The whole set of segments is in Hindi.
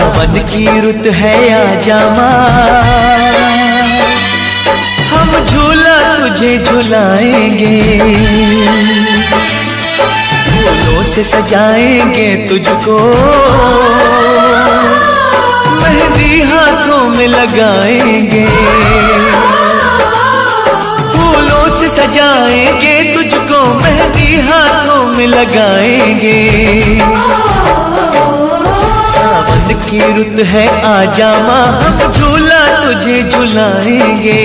सावन की रुत है आजा माँ, हम झूला तुझे झुलाएंगे, फूलों से सजाएंगे तुझको, मेहंदी हाथों में लगाएंगे, फूलों से सजाएंगे तुझको, मेहंदी हाथों में लगाएंगे। सावन की रुत है आजा माँ, हम झूला तुझे झुलाएंगे,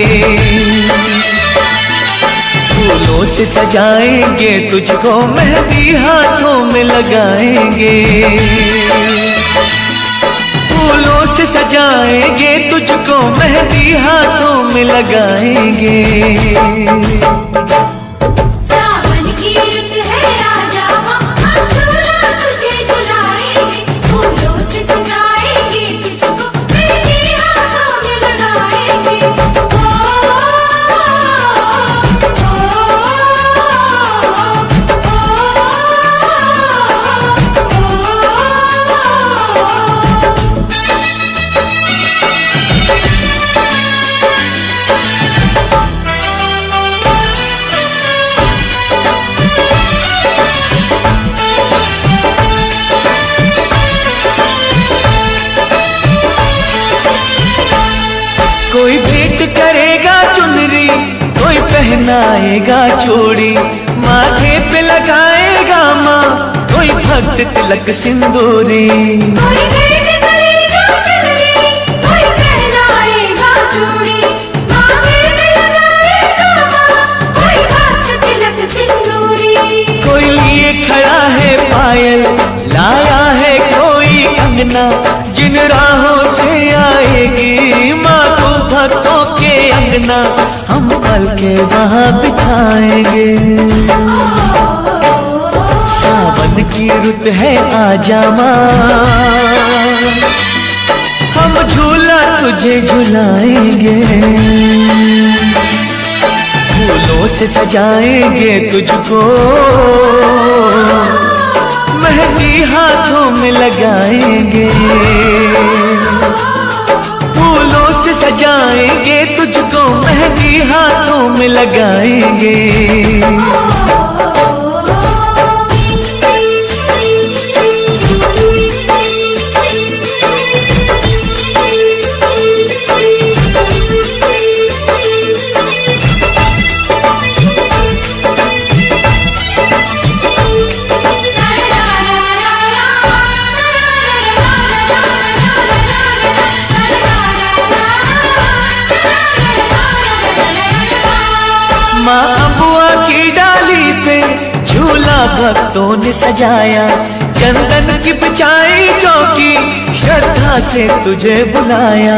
फूलों से सजाएंगे तुझको, मेहंदी हाथों में लगाएंगे, फूलों से सजाएंगे तुझको, मेहंदी हाथों में लगाएंगे। कोई भेंट करेगा चुनरी, कोई पहनाएगा चूड़ी, माथे पे लगाएगा माँ, कोई भक्त तिलक सिंदूरी। कोई भेंट करेगा चुनरी, कोई पहनाएगा चूड़ी, माथे पे लगाएगा माँ, कोई भक्त तिलक सिंदूरी। कोई लिए खड़ा है पायल, लाया है कोई अंगना, जिन राहों से आएगी माँ तू भक्तों के अंगना, हम पल के वहाँ बिछाएंगे। सावन की रुत है आजा माँ, हम झूला तुझे झुलाएंगे, फूलों से सजाएंगे तुझको, मेहंदी हाथों में लगाएंगे, फूलों से सजाएंगे तुझको, मेहंदी हाथों में लगाएंगे। माँ अबुआ की डाली पे झूला भक्तों ने सजाया, चंदन की बिछाई चौकी, श्रद्धा से तुझे बुलाया।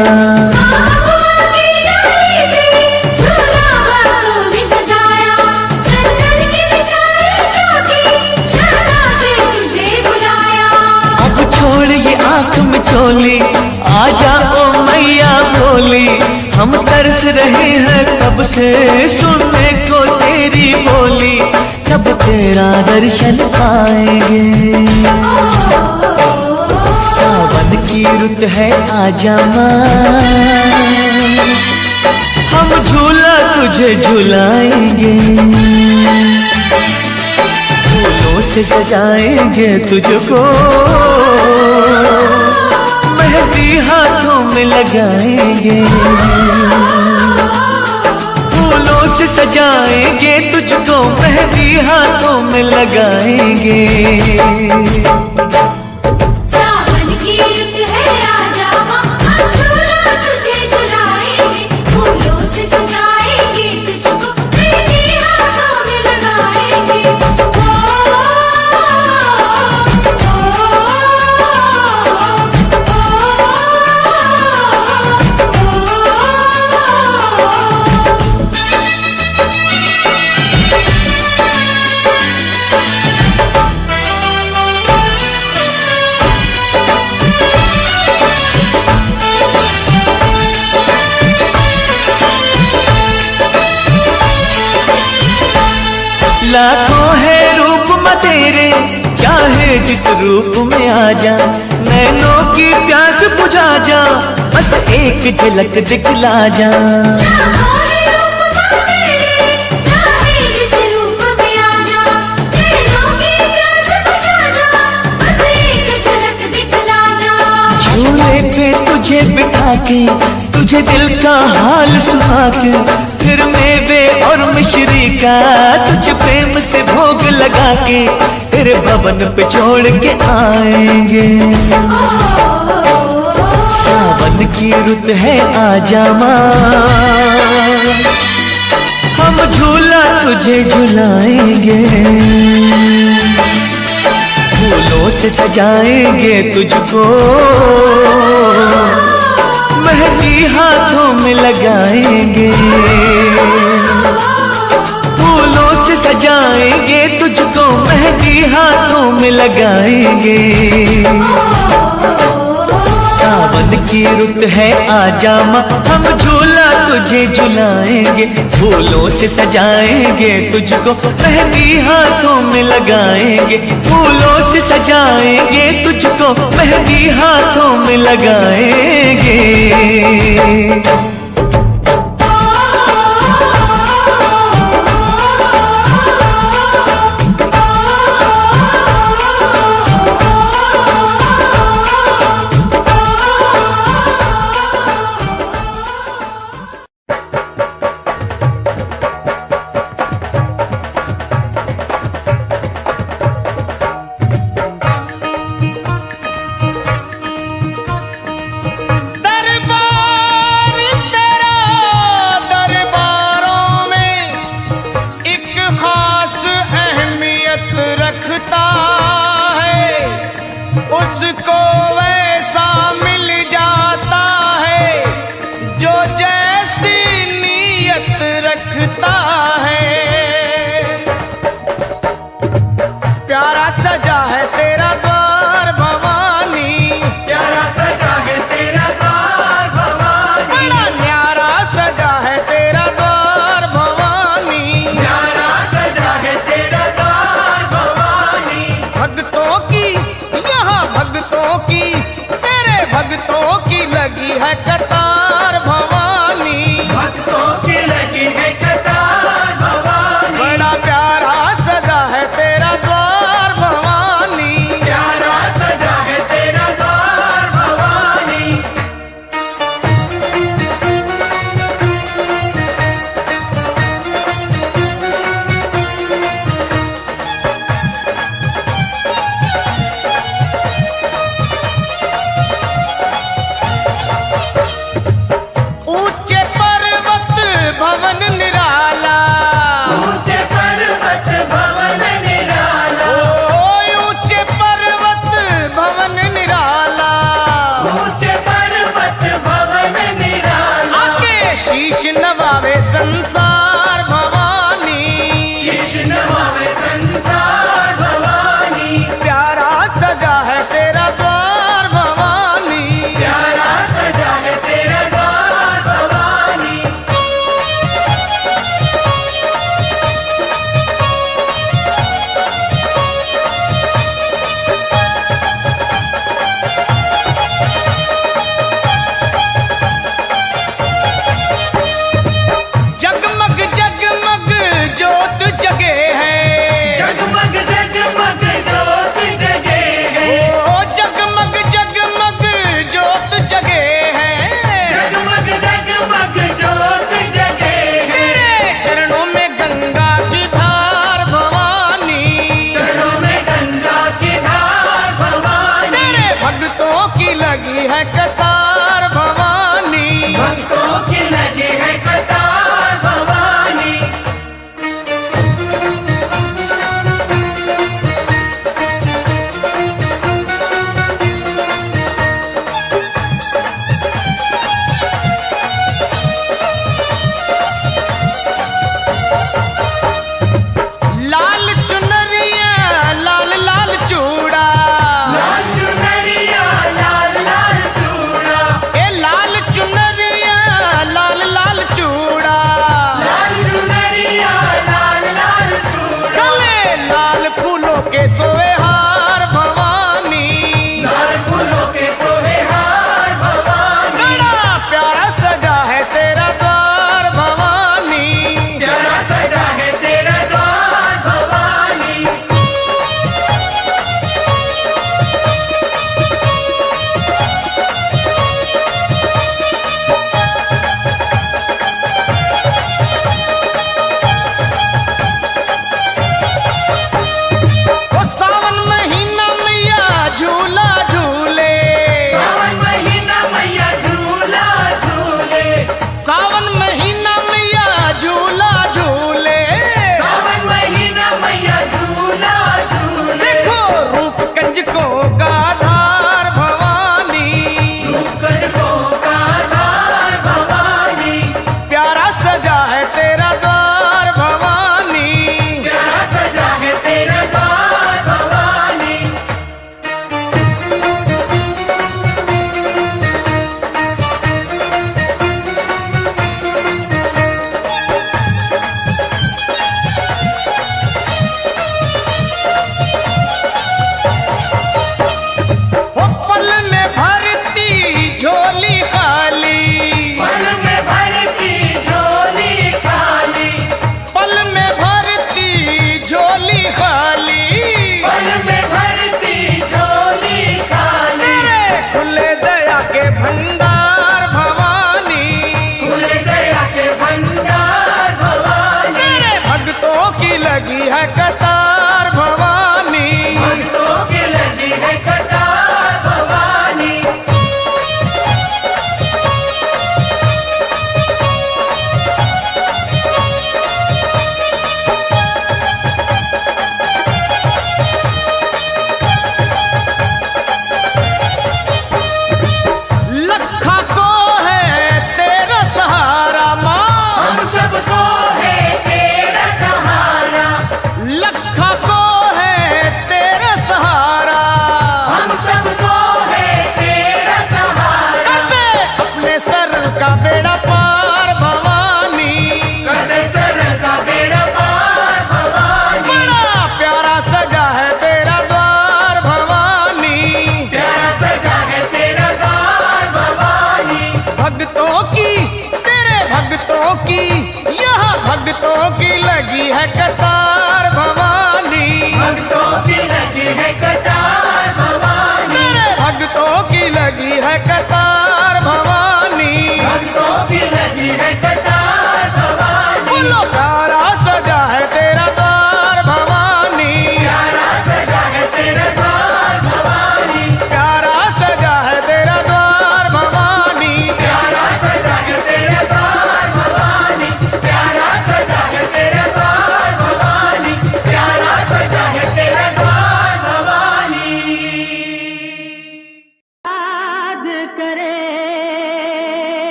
अब छोड़ ये आँख में चोली, आजा ओ मैया भोली, हम तरस रहे हैं कब से सुनने को तेरी बोली, कब तेरा दर्शन पाएंगे। सावन की रुत है आजा माँ, हम झूला तुझे झुलाएंगे, फूलों से सजाएंगे तुझको, मेहंदी हाथों में लगाएंगे, फूलों से सजाएंगे तुझको, मेहंदी हाथों में लगाएंगे। सावन की रुत है आजा माँ, हम झूला तुझे झुलाएंगे, फूलों से सजाएंगे तुझको, मेहंदी हाथों में लगाएंगे। लाखों है रूप तेरे, चाहे जिस रूप में आ जा, नैनों की प्यास बुझा जा, बस एक झलक दिखला जा। चाहे रूप तेरे, चाहे जिस रूप में आ जा, नैनों की प्यास बुझा जा, बस एक झलक दिखला जा। झूले पे तुझे बिठा के, तुझे दिल का हाल सुना के, फिर मेवे और मिश्री का तुझ प्रेम से भोग लगा के, तेरे भवन पे छोड़ के आएंगे। सावन की रुत है आजा माँ, हम झूला तुझे झुलाएंगे, फूलों से सजाएंगे तुझको, मेहंदी हाथों में लगाएंगे, फूलों से सजाएंगे तुझको, मेहंदी हाथों में लगाएंगे। सावन की रुत है आजा माँ, हम झूला तुझे झुलाएंगे, फूलों से सजाएंगे तुझको, मेहंदी हाथों में लगाएंगे, फूलों से सजाएंगे तुझको, मेहंदी हाथों में लगाएंगे। उसको वैसा मिल जाता है जो जैसी नीयत रखता है। प्यारा सजा है तेरा द्वार भवानी, प्यारा सजा है तेरा द्वार भवानी, बड़ा न्यारा सजा है तेरा द्वार भवानी, प्यारा सजा है तेरा द्वार भवानी। भक्तों की यहाँ भक्तों की, तेरे भक्तों की लगी है कतार भवानी, भक्तों की लगी है कतार भवानी, बड़ा प्यारा सजा है तेरा द्वार भवानी।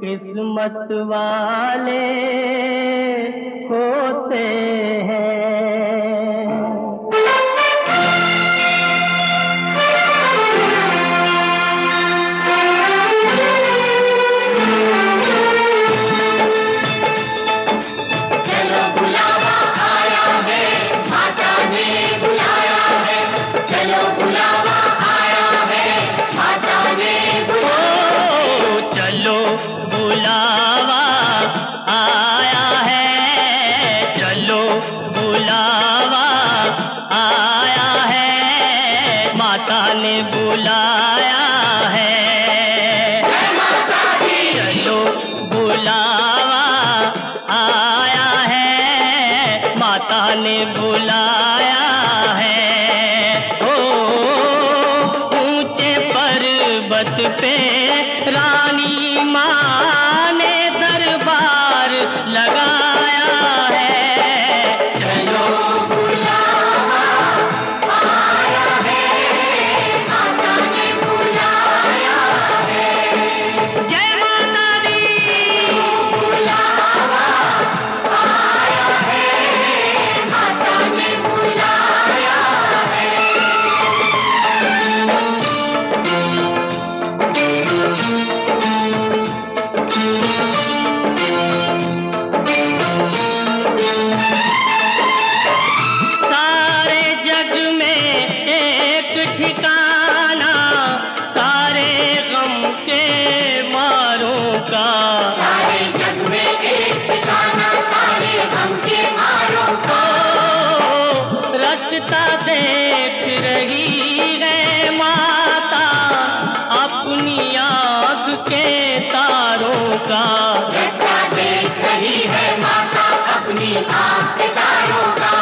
किस्मत वाले होते हैं। चलो बुलावा आया है, माता ने बुलाया है। चलो बुलावा आया है, माता ने बुलाया। चलो बुलावा आया है, चलो बुलावा आया है, माता ने बुलाया है। चलो बुलावा आया है, माता ने बुलाया है। ओ ऊंचे पर्वत पे रानी माँ ने दरबार लगाया है। चलो बुलावा आया है, माता ने बुलाया है। जय माता दी। बुलावा आया है, माता ने बुलाया है। सारे जग में एक ठिकाना, सारे गम के मारों का। सारे जग में एक ठिकाना, सारे गम के मारों का। रास्ता देख रही है माता अपनी आँख के तारों का। रास्ता देख रही है माता अपनी आँख के तारों का।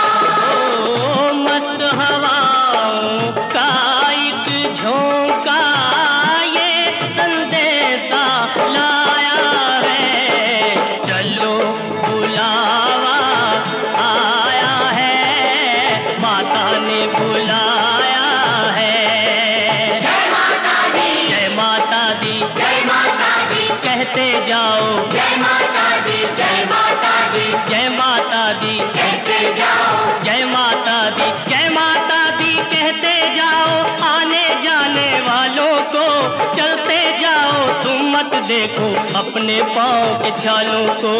ओ मस्त हवाओं का एक झोंका ये संदेशा लाया है। चलो बुलावा आया है, माता ने बुलाया है। जय माता दी, जय माता दी जय माता दी, कहते जाओ। जय माता दी, जय माता दी, जय माता दी, कहते जाओ। जय माता दी, जय माता दी कहते जाओ। आने जाने वालों को चलते जाओ, तुम मत देखो अपने पाँव के छालों को।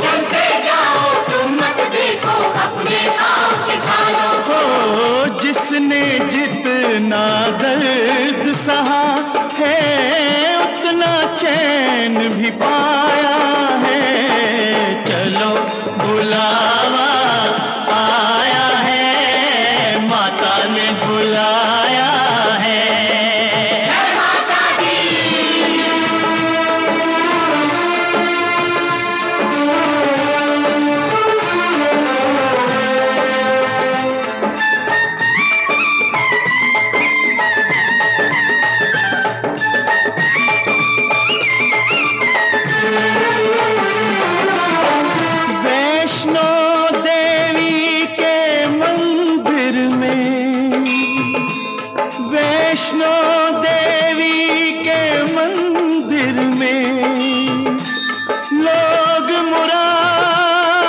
चलते जाओ, तुम मत देखो अपने पाँव के छालों को। हो जिसने जितना दर्द सहा है उतना चैन भी पाया है। चलो बुलावा आया है, माता ने बुलाया है। जय माता दी। वैष्णो देवी के मंदिर में, वैष्णो देवी के मंदिर में लोग मुरादें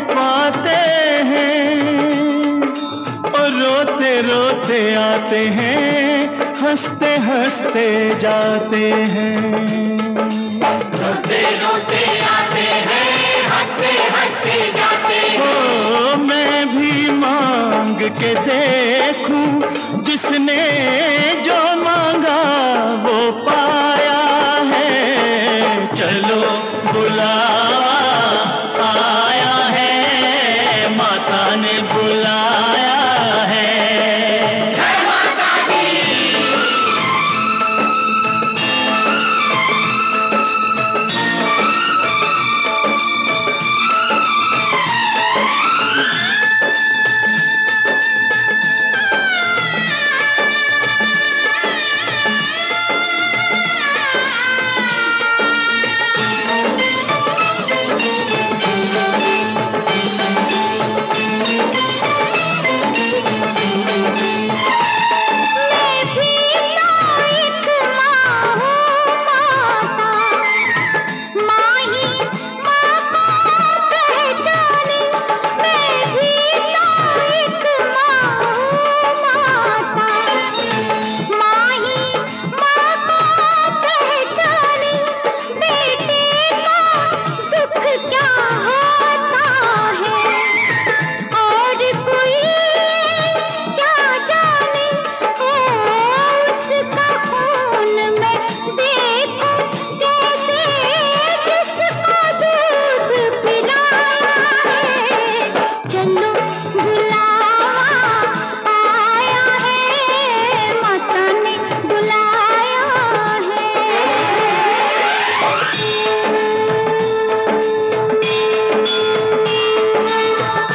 पाते हैं और रोते रोते आते हैं, हंसते हंसते जाते हैं। रोते रोते आते हैं, हंसते हंसते जाते हैं। ओ मैं भी मांग के देखूं, जिसने जो मांगा वो पाया है। चलो बुलावा आया है, माता ने बुलाया है। जय माता दी।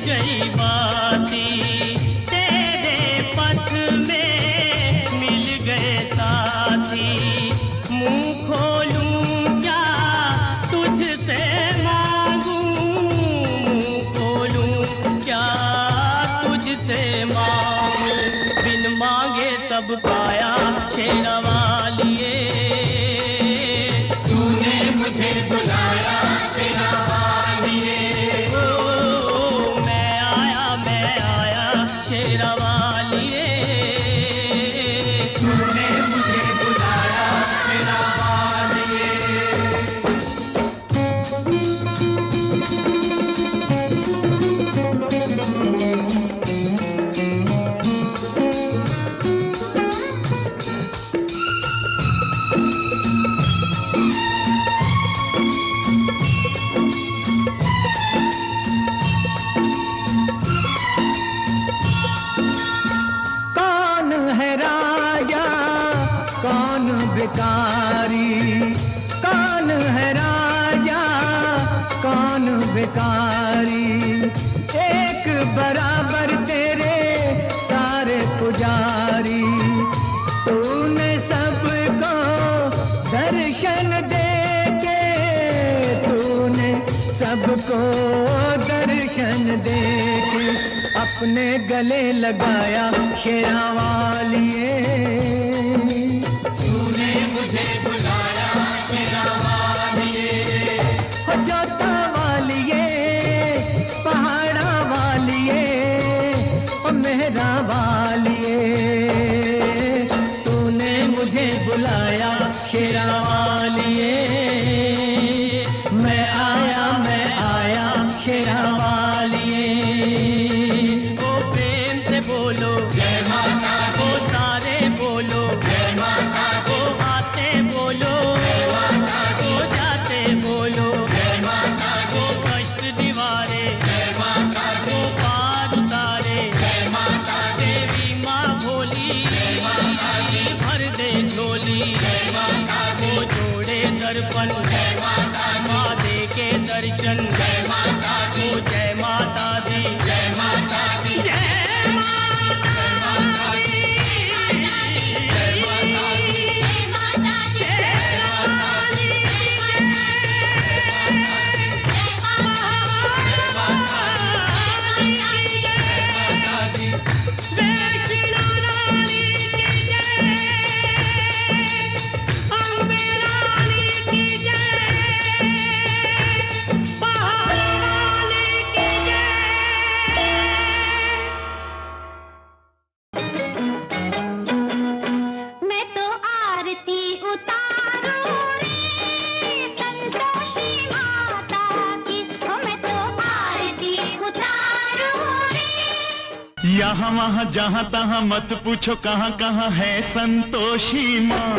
गई बाती, तेरे पथ में मिल गए साथी। मुंह खोलूं क्या तुझसे मांगूं, मुंह खोलूं क्या तुझसे मांगूं। बिन मांगे सब पाया शेरवालिए, तूने मुझे बुलाया शेरवालिए। ओ मैं आया शेरवालिए, तूने मुझे बुलाया शेरवालिए। कौन है राजा कौन भिखारी, कौन है राजा कौन भिखारी। एक बराबर तेरे सारे पुजारी, तूने सबको दर्शन देके, तूने सबको दर्शन देके अपने गले लगाया शेरावालिए। तूने मुझे बुलाया शेरवालिए। हो जोता वालिए, पहाड़ा वालिए, ओ मेहरा वालिए। तूने मुझे बुलाया शेरावालिए, मैं आया शेरावालिए। ओ प्रेम से बोलो जय माता दी, ओ सारे बोलो जय माता दी, ओ आते बोलो जय माता दी, ओ जाते बोलो जय माता दी, ओ कष्ट दीवारे जय माता दी, ओ पार उतारे जय माता दी, देवी माँ भोली भर दे झोली। जय माता दी, ओ जोड़े दर्पण जय माता दी, माँ दे के दर्शन। जय माता दी, ओ जय माता दी, जय माता दी, जय जय माता दी, जय माता दी, जय माता दी, जय माता दी, जय माता दी, वैष्णो रानी की जय, अम्बे रानी की जय, पहाड़ वाली की जय। मैं तो आरती उतारूं रे संतोषी माता की, ओ मैं तो आरती उतारूं रे। यहाँ वहाँ जहाँ तहाँ मत पूछो कहाँ कहाँ है संतोषी माँ,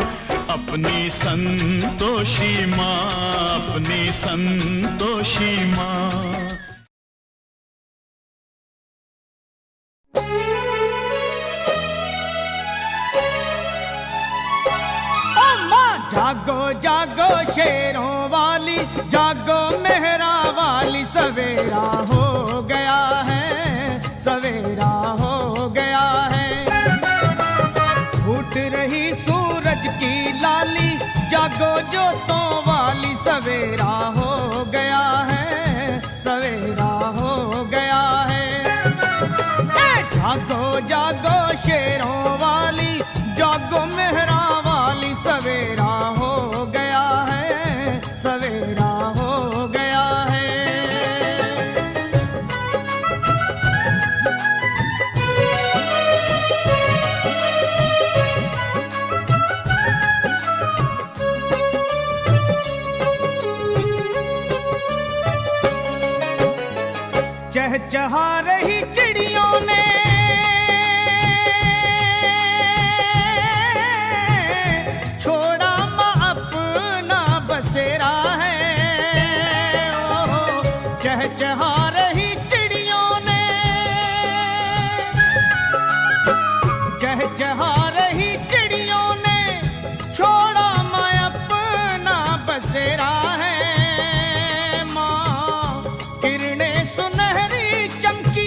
अपनी संतोषी माँ, अपनी संतोषी माँ। ओ माँ जागो जागो शेरों वाली, जागो मेहरा वाली। सवेरा हो गया है, सवेरा हो गया है। फूट रही सूरज की लाली, जागो जोतों वाली। सवेरा हो गया है, सवेरा हो गया है। जागो जागो शेरों वाली, जागो मेहरा वाली। सवेरा हो गया है, सवेरा हो गया है। चहचहा रही चिड़ियों ने, छोड़ा माँ अपना बसेरा है। ओ चहचहा रही चिड़ियों ने, चहचहा रही चिड़ियों ने, छोड़ा माँ अपना बसेरा है। माँ किरणें सुनहरी चमकी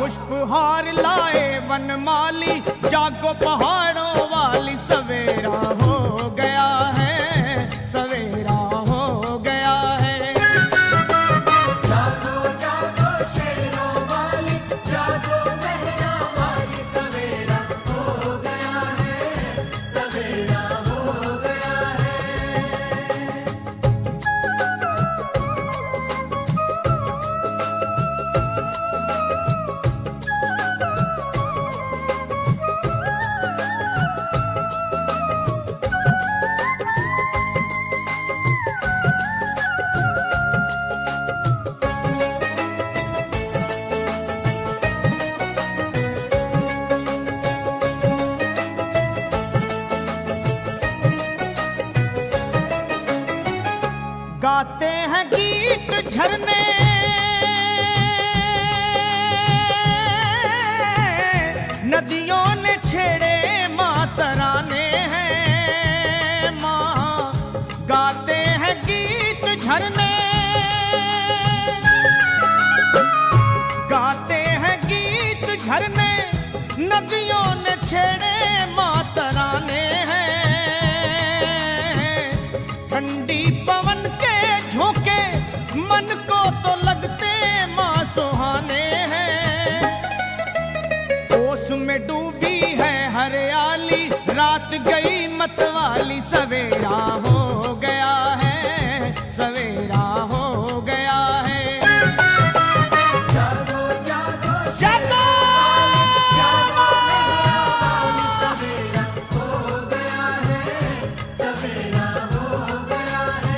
पुष्पहार लाए वनमाली, जागो पहाड़ों वाली, सवेरा हो गया है, सवेरा हो गया है। जागो जागो शेरों वाली, जागो मेहरा वाली, सवेरा हो गया है, सवेरा हो गया है। गाते हैं गीत झरने, नदियों ने छेड़े माँ तराने हैं माँ। गाते हैं गीत झरने, गाते हैं गीत झरने, नदियों ने छेड़े माँ तराने हैं। ठंडी पवन के झोंके मन को तो लगते माँ सुहाने हैं। ओस में डूबी है हरियाली, रात गई मतवाली, सवेरा हो गया है, सवेरा हो गया है। जागो जागो जागो जागो मेहरा वाली, सवेरा हो गया है, सवेरा हो गया है।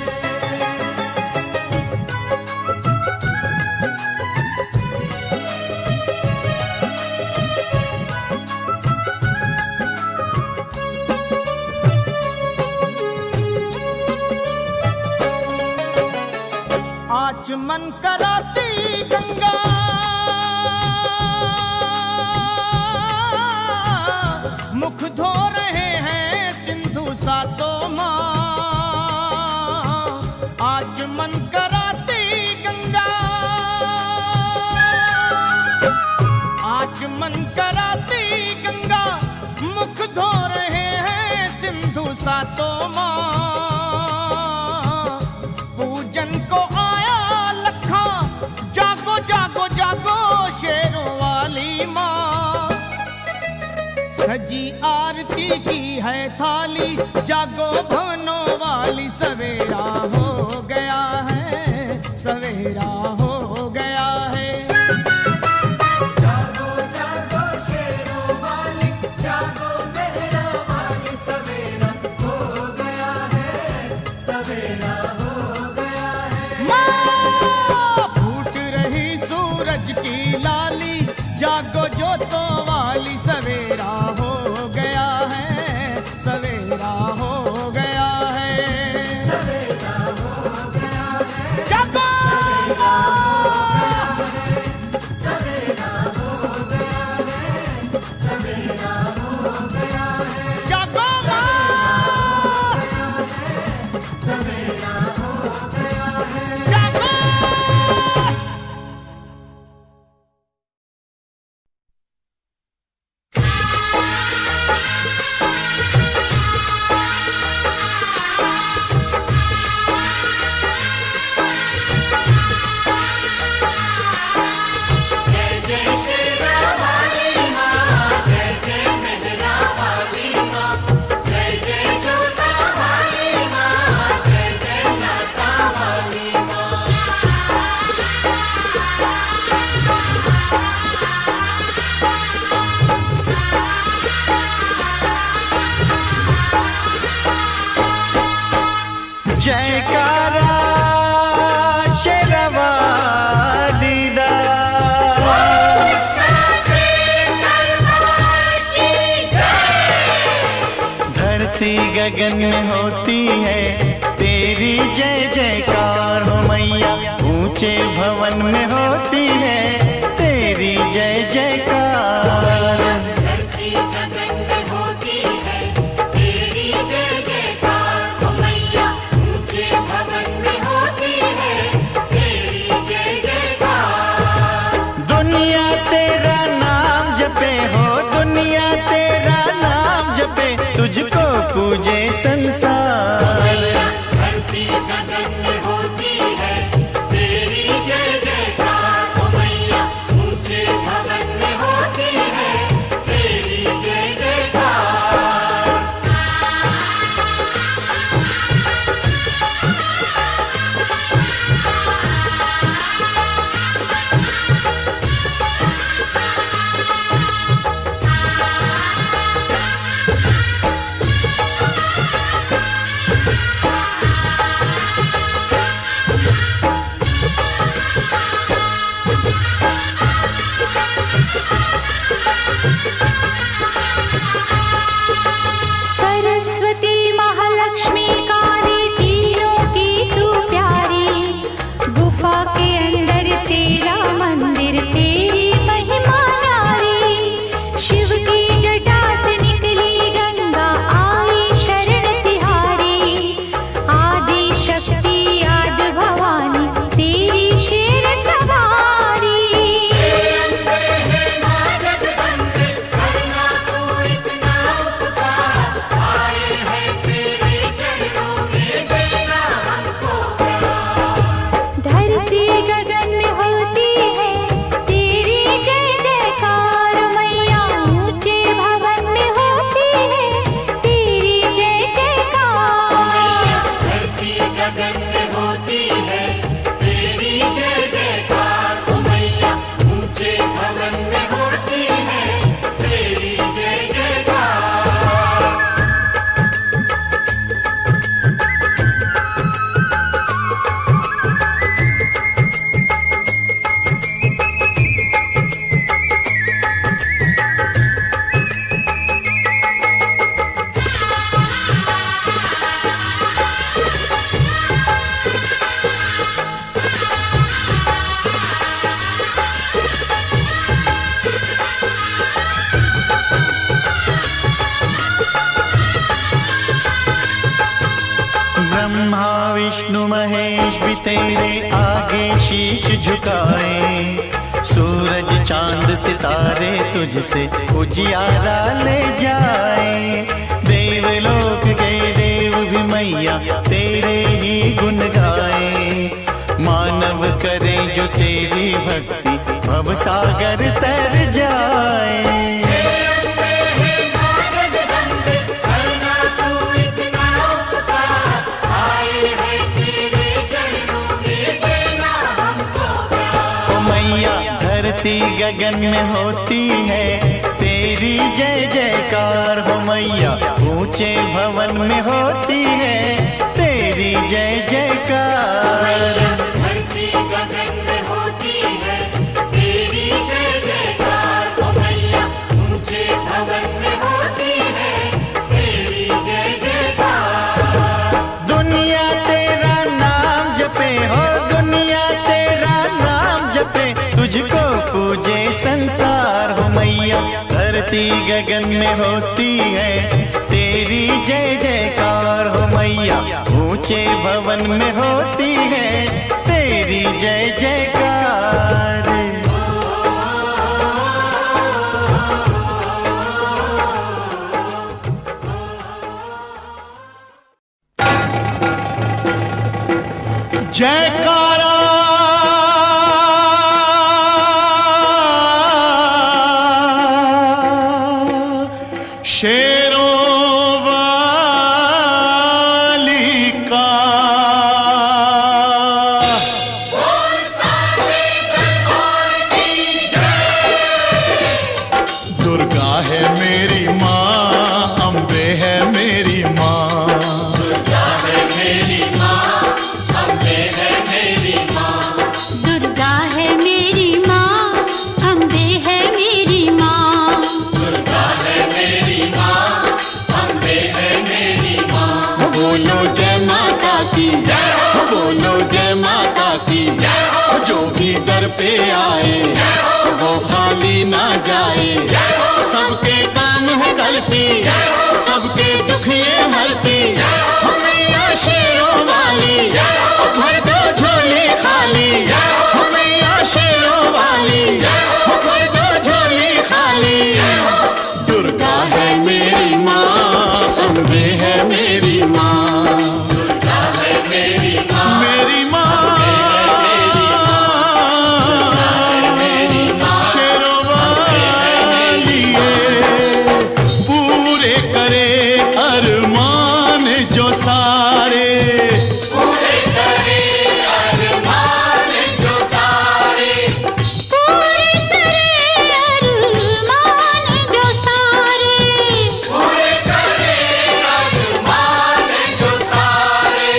आचमन कराती गंगा, मुख धो रहे हैं सिंधु सातों माँ। आचमन कराती गंगा, आचमन कराती गंगा, मुख धो रहे हैं सिंधु सातों माँ। पूजन को आया लखा, जागो जागो जागो शेरों वाली माँ। सजी आरती की है थाली, जागो भवनों वाली, सवेरा हो गया है, सवेरा हो गया है। जागो जागो शेरों वाली, जागो मेहरा वाली, सवेरा हो गया है, सवेरा हो गया है। माँ फूट रही सूरज की लाली, जागो जोतों वाली, सवेरा हो गया है, सवेरा हो गया है, सवेरा हो गया है, जागो सवेरा हो गया है, सवेरा हो गया है, जागो माँ, सवेरा हो गया है। जागो। जयकारा शेरवाली दा, धरती गगन में होती है तेरी जय जयकार हो मैया, ऊंचे भवन में होती है तेरी जय जयकार। धरती गगन में होती है तेरी जय जयकार हो मैया, ऊंचे भवन में होती है तेरी जय जयकार। दुनिया तेरा ब्रह्मा विष्णु महेश भी तेरे आगे शीश झुकाए। सूरज चांद सितारे तुझसे उजियारा ले जाए। देवलोक के देव भी मैया तेरे ही गुण गाए। मानव करे जो तेरी भक्ति भव सागर तर जाए। धरती गगन में होती है तेरी जय जयकार हो मैया। ऊंचे भवन में होती है तेरी जय जयकार। धरती गगन में होती है तेरी जय जयकार हो मैया। ऊंचे भवन में होती है तेरी जय जयकार। दुनिया तेरा नाम जपे हो, दुनिया तेरा नाम जपे, तुझको पूजे संसार हो मैया। धरती गगन में होती है तेरी जय जयकार हो मैया। ऊंचे भवन में होती है तेरी जय जयकार। जयकारा शेरों वाली का। दुर्गा है मेरी माँ, अम्बे है मेरी माँ। दुर्गा है मेरी माँ, अम्बे है मेरी माँ। दुर्गा है मेरी माँ, अम्बे है मेरी माँ। दुर्गा है मेरी माँ, अम्बे है मेरी माँ। बोलो जय माता की जय हो, बोलो जय माता की जय हो। जो भी दर पे आए वो खाली ना जाए। सबके काम है करती, सबके दुख ये हरती। मैया शेरों वाली भर दो झोली खाली। मैया शेरों वाली भर दो झोली खाली। दुर्गा है मेरी माँ, अम्बे है मेरी माँ। दुर्गा है मेरी माँ, मेरी माँ शेरों वाली पूरे करे अरमान जो सारे। पूरे करे अरमान जो सारे। पूरे करे अरमान जो सारे। पूरे करे अरमान जो सारे।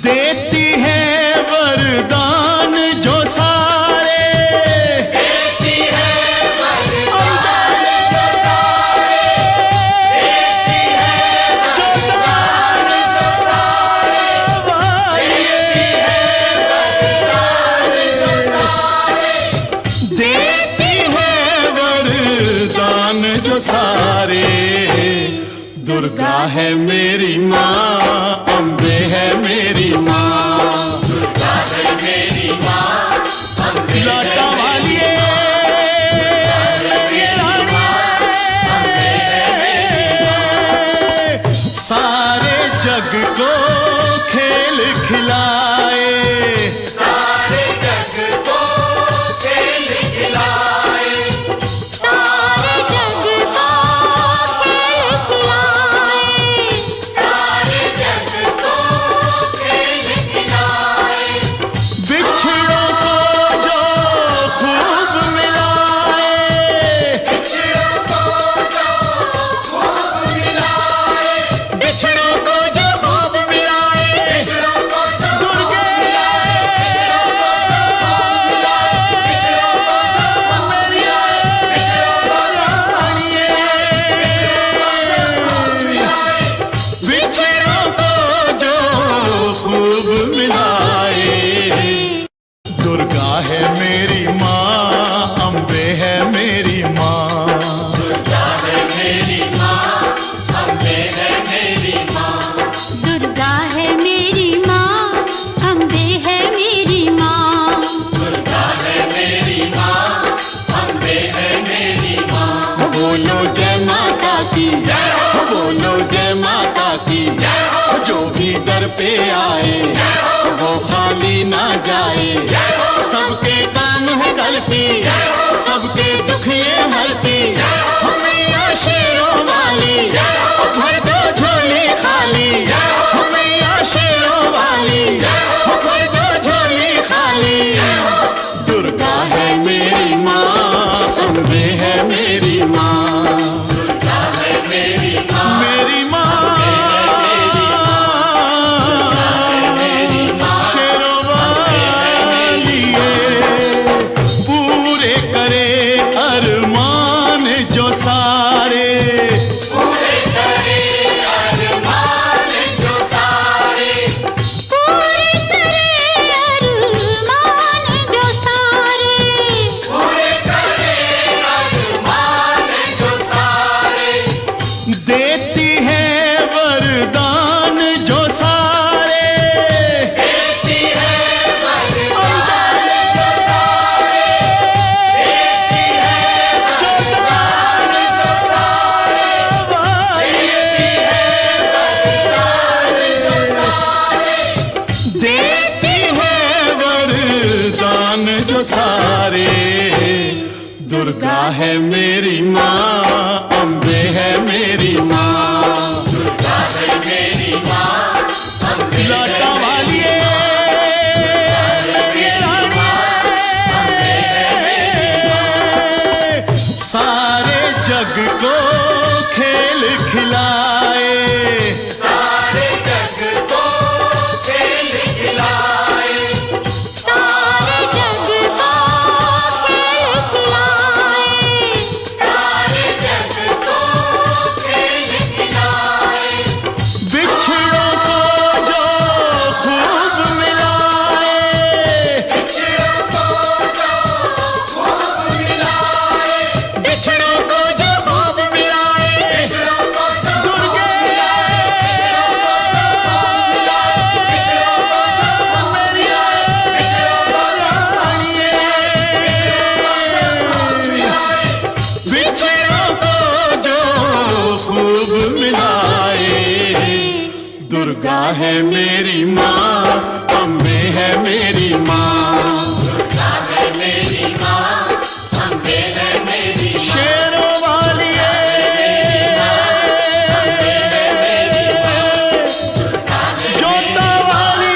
देती है वरदान जो सारे। देती है वरदान जो सारे। देती है वरदान जो सारे। देती है वरदान जो सारे। दुर्गा है मेरी माँ, अम्बे है मेरी माँ। दुर्गा है मेरी माँ, अम्बे है लाटा वाली सारे जग को खेल खिलाए। सारे जग को खेल खिलाए। सारे जग को खेल खिलाए। सारे जग को खेल खिलाए। बिछड़ों को जो खूब मिलाए। बिछड़ों को जो खूब मिलाए। बिछड़ों को जो खूब मिलाए। बिछड़ों को जो दुर्गे दर पे आए वो खाली ना जाए। सबके काम है करती, सबके दुख ये हरती, मैया शेरों वाली भर दो झोली खाली, मैया शेरों वाली भर दो झोली खाली। दुर्गा है मेरी माँ, अम्बे है मेरी माँ, दुर्गा है मेरी माँ, मेरी माँ, शेरों वाली पूरे करे अरमान जो सारे, पूरे करे अरमान जो सारे, पूरे करे अरमान जो सारे, पूरे करे अरमान जो सारे। देती है वरदान जो सारे, देती है वरदान जो सारे, देती है वरदान जो सारे, देती है वरदान जो सारे, देती है वरदान जो सारे। दुर्गा है मेरी माँ, अम्बे है मेरी माँ, दुर्गा है मेरी माँ, अम्बे लौटा वाली सारे जग को खेल खिलाए, सारे जग को खेल खिलाए, सारे जग को खेल खिलाए, सारे जग को खेल खिलाए। बिछड़ों को जो खूब मिलाए, बिछड़ों को जो खूब मिलाए, बिछड़ों को जो खूब मिलाए, बिछड़ों को जो दुर्गे बिछड़ों को जो खूब मिलाए। दुर्गा है मेरी माँ, अम्बे है मेरी माँ, दुर्गा है मेरी माँ, अम्बे है मेरी माँ, शेरों वाली जोता वाली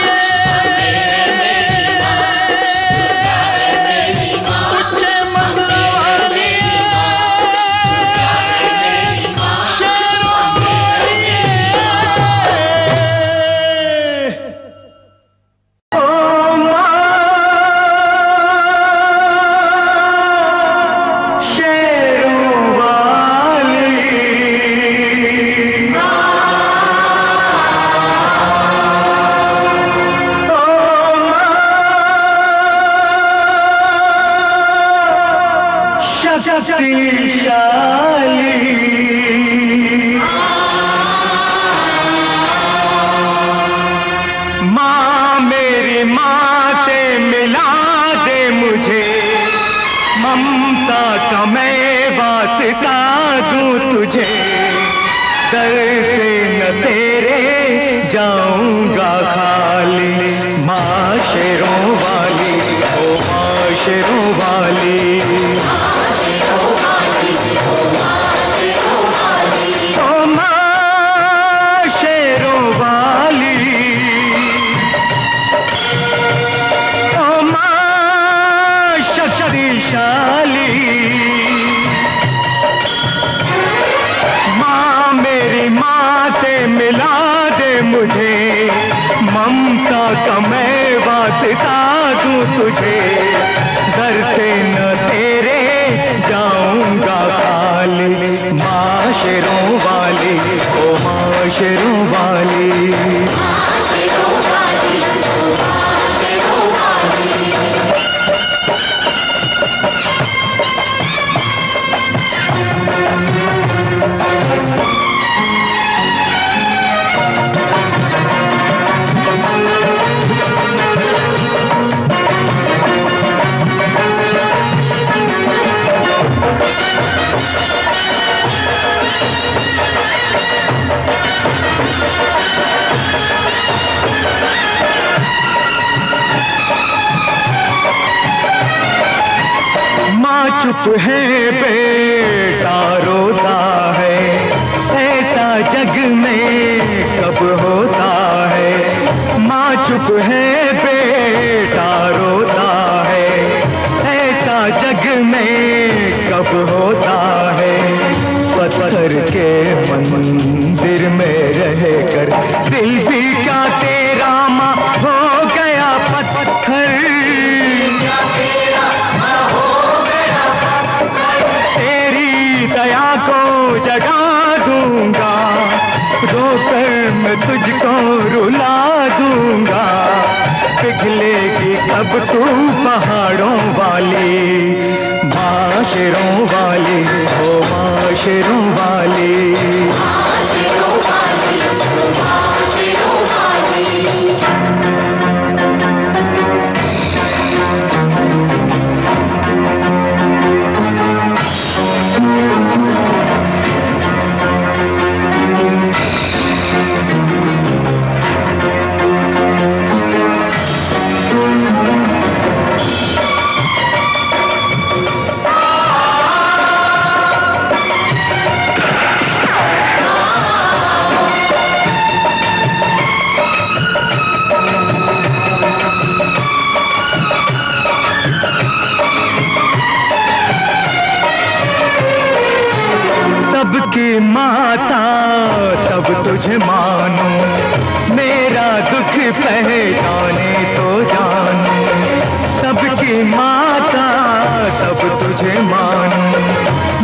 उच्चे मंदिर वाली शेरों वाली। ओ माँ शेरों वाली, शक्तिशाली माँ मेरी माँ से मिला दे मुझे, ममता का मैं वास्ता दूं तुझे, दर से न तेरे जाऊंगा खाली। माँ शेरों वाली, ओ माँ शेरों वाली, ओ माँ शेरों वाली, ओ माँ शक्तिशाली, माँ मेरी माँ से मिला दे मुझे, ममता का मैं वास्ता दूं तुझे, दर से न तेरे जाऊंगा खाली। माँ शेरों वाली, ओ माँ शेरों वाली, चुप है बेटा रोता है, ऐसा जग में कब होता है। माँ चुप है बेटा रोता है, ऐसा जग में कब होता है। पत्थर के मंदिर में रहकर दिल भी क्या तेरा माँ हो गया पत्थर। तेरी दया को जगा दूंगा, रोकर मैं तुझको रुला दूंगा। पिघलेगी कब तू पहाड़ों वाली, माशरों वाली, ओ माशरों वाली। सबकी माता तब तुझे मानो, मेरा दुख पहचाने तो जानो। सबकी माता तब तुझे मानो,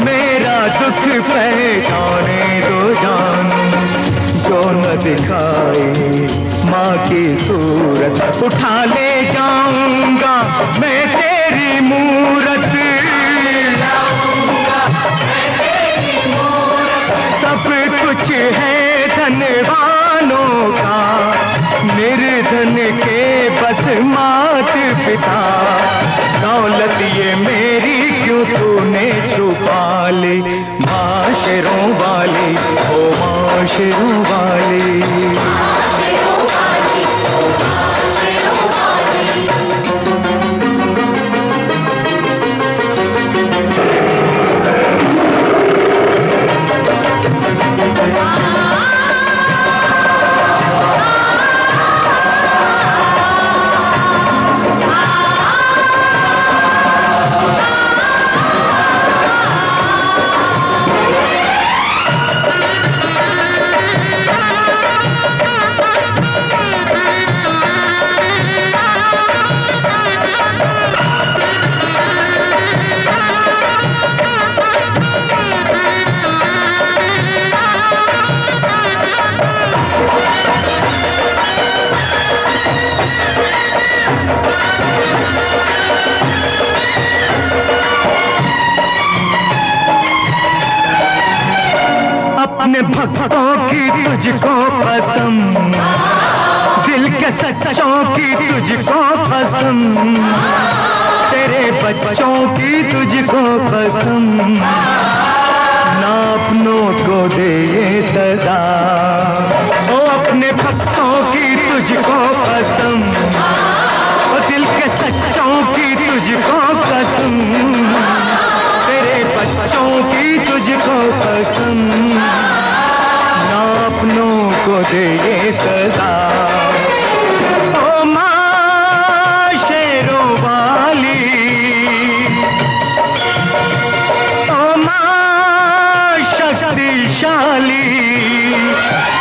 मेरा दुख पहचाने तो जानो। जो न दिखाए माँ की सूरत, उठा ले जाऊंगा मैं तेरी मूरत। सब कुछ है धनवानों का, निर्धन के बस मात पिता। दौलत ये मेरी क्यों तूने छुपा ली, माशरों वाली, ओ माशरों वाली। अपने भक्तों की तुझको पसंद, दिल के सच्चों की तुझको पसंद, तेरे बच्चों की तुझको पसंद। ना अपनों को दे ये सजा, ओ अपने भक्तों की तुझको पसंद, ओ दिल के सच्चों की तुझको पसंद, तेरे बच्चों की तुझको पसंद। ना अपनों को दे ये सजा, ओ माँ शेरों वाली, ओ माँ शक्तिशाली।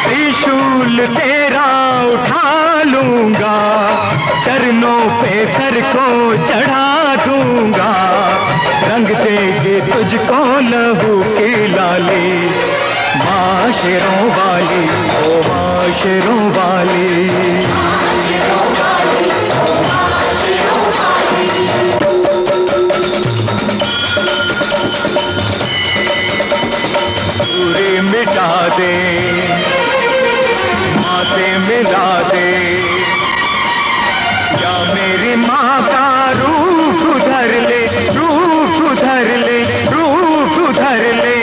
त्रिशूल तेरा उठा लूंगा, चरणों पे सर को चढ़ा दूंगा। रंग देगी तुझको लहू की लाली, माशरों वाली, ओ माशरों वाली। पूरी मिटा दे, माँ से मिला दे, या मेरी माँ का रूप उधर ले, रूप उधर ले, रूप उधर ले।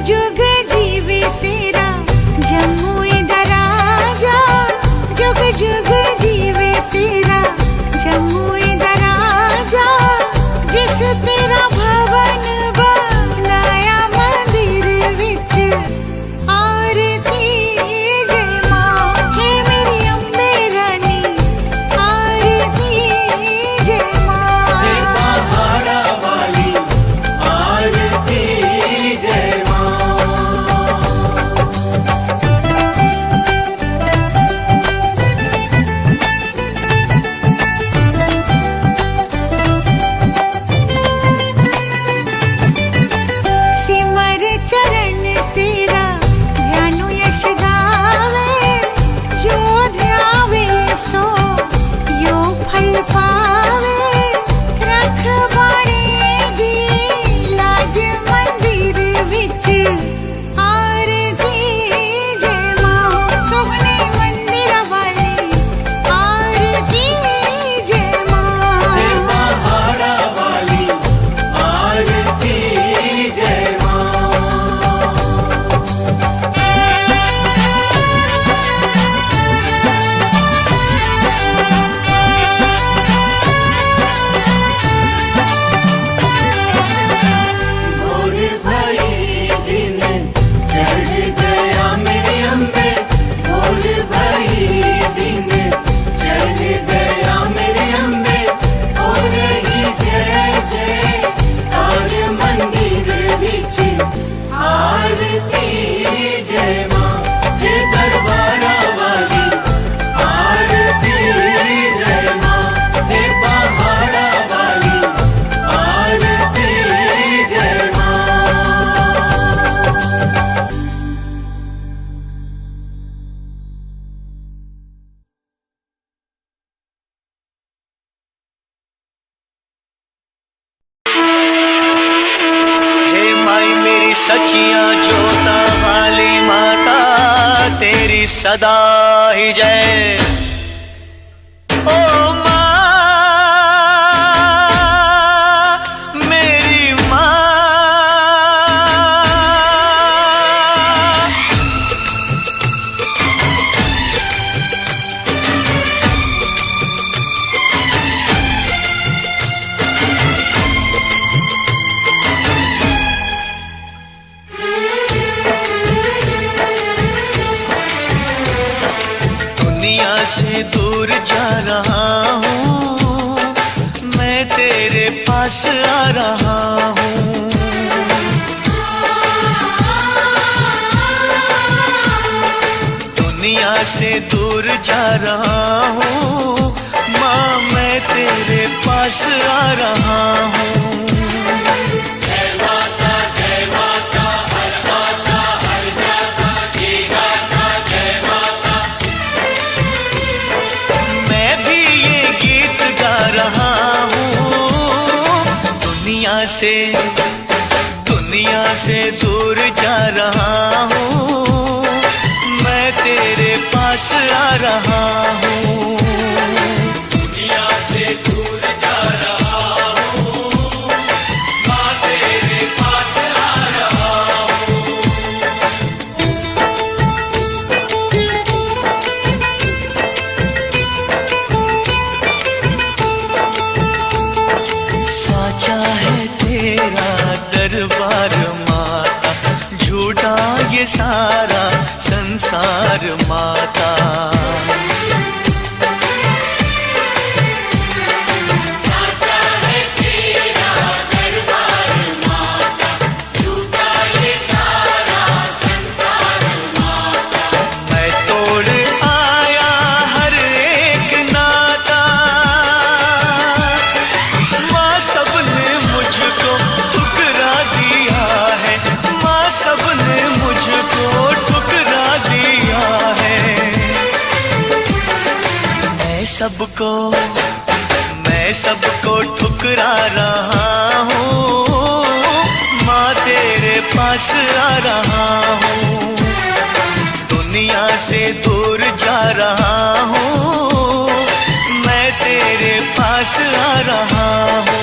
जुग जीवे तेरा जम्मू इधर आजा, जुग जुग जीवे तेरा जम्मू इधर आजा। जिस तेरा भवन बनाया मंदिर विच आरती जय मां, हे मेरी अम्बे रानी आरती जय मां। पहाड़ा वाली आरती जय मां। सिमर चरण तेरा ध्यानु यश गावे, जो ध्यावे सो यो फल पावे। रखवाड़े दी लाज मंदिर विच आरती जय मां, सुगने मंदिर वाली आरती जय मां। पहाड़ा वाली आरती जय मां। भोर भई दिन चढ़ गया मेरे अम्बे, भोर भई दिन चढ़ गया मेरे अम्बे। हो रही जय जय तार मंदिर विच आरती जय मां। हे दरबारा वाली आरती जय मां, हे पहाड़ा वाली आरती जय मां। हे माई मेरी सचिया जोता वाली माता, तेरी सदा ही जय। ओ माँ मेरी माँ, दुनिया से दूर जा रहा हूँ, मैं तेरे पास आ रहा हूँ। दुनिया से दूर जा रहा हूँ, माँ मैं तेरे पास आ रहा हूँ। मैं भी ये गीत गा रहा हूँ, दुनिया से दूर जा रहा हूँ, मैं तेरे पास आ रहा हूँ। दुनिया से दूर जा रहा हूँ, माँ तेरे पास आ रहा हूँ। साचा है तेरा दरबार माता, झूठा ये सारा संसार माता। मैं तोड़ आया हर एक नाता, माँ सबने मुझको ठुकरा दिया है, माँ सबने मुझको ठुकरा दिया है। मैं सबको ठुकरा रहा हूँ, माँ तेरे पास आ रहा हूँ। दुनिया से दूर जा रहा हूँ, मैं तेरे पास आ रहा हूँ।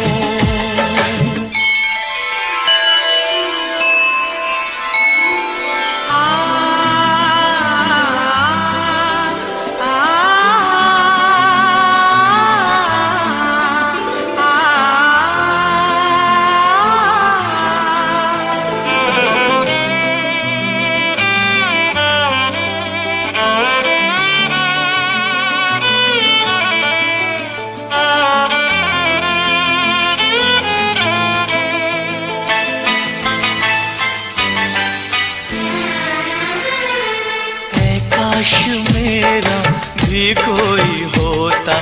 भी कोई होता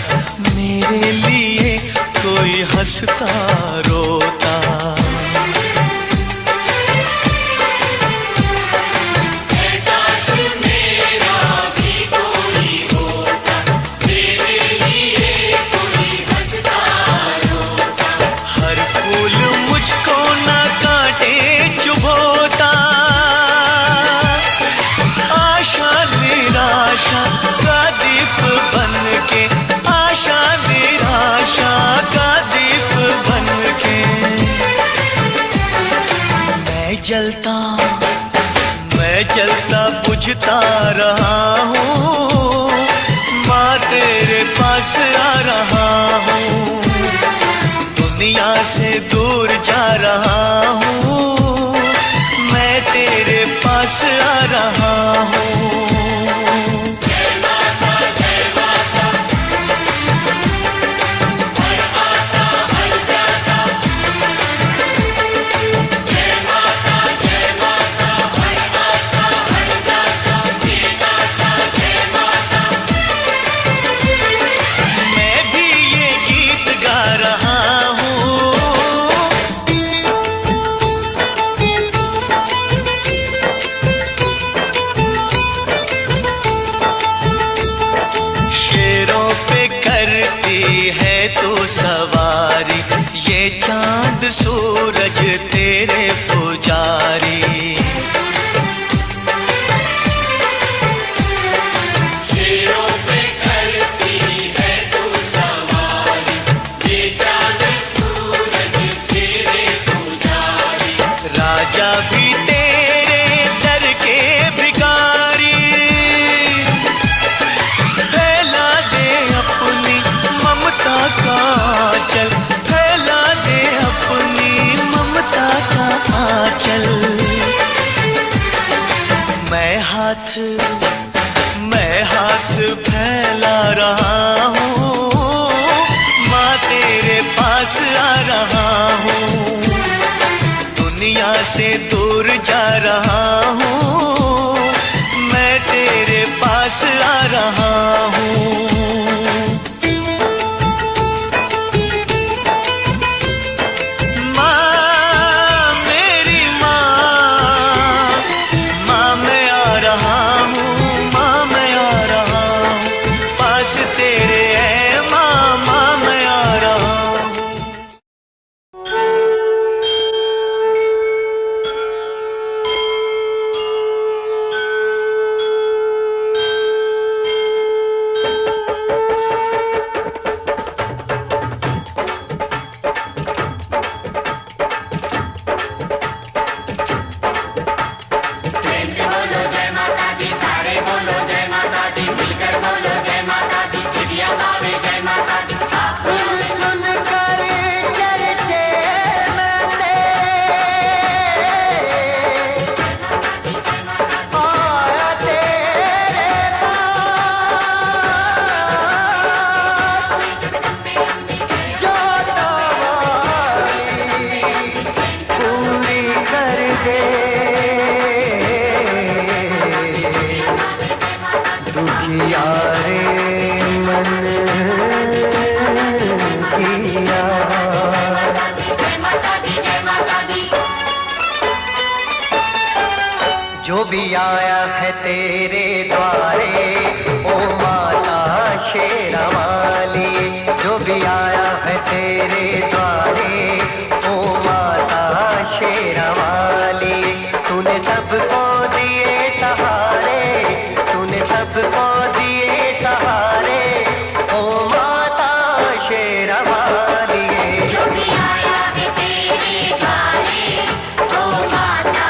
मेरे लिए, कोई हंसता रोता। हर फूल मुझको न काटे चुभोता, आशा निराशा का दीप बन के, आशा निराशा का दीप बन के। मैं जलता बुझता रहा हूँ, माँ तेरे पास आ रहा हूँ। दुनिया से दूर जा रहा हूँ, मैं तेरे पास आ रहा हूँ। सवारी ये चांद सूरज तेरे पुजारी। शेरों पे करती है तू सवारी, ये चांद सूरज तेरे पुजारी। राजा भी तेरे दर के भिखारी, फैला दे अपनी ममता का आंचल, फैला दे अपनी ममता का आंचल। मैं हाथ फैला रहा हूँ, माँ तेरे पास आ रहा हूँ। दुनिया से दूर जा रहा हूँ, मैं तेरे पास आ रहा हूँ। जो भी आया है तेरे द्वारे ओ माता शेरा वाली, जो भी आया है तेरे द्वारे ओ माता शेरा वाली। तूने सबको दिए सहारे, तूने सबको दिए सहारे ओ माता शेरा वाली। जो भी आया है तेरे द्वारे ओ माता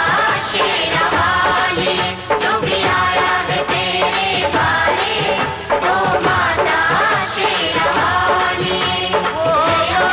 शेरा वाली, जो भी आया है तेरे द्वारे ओ माता शेरा वाली। जय हो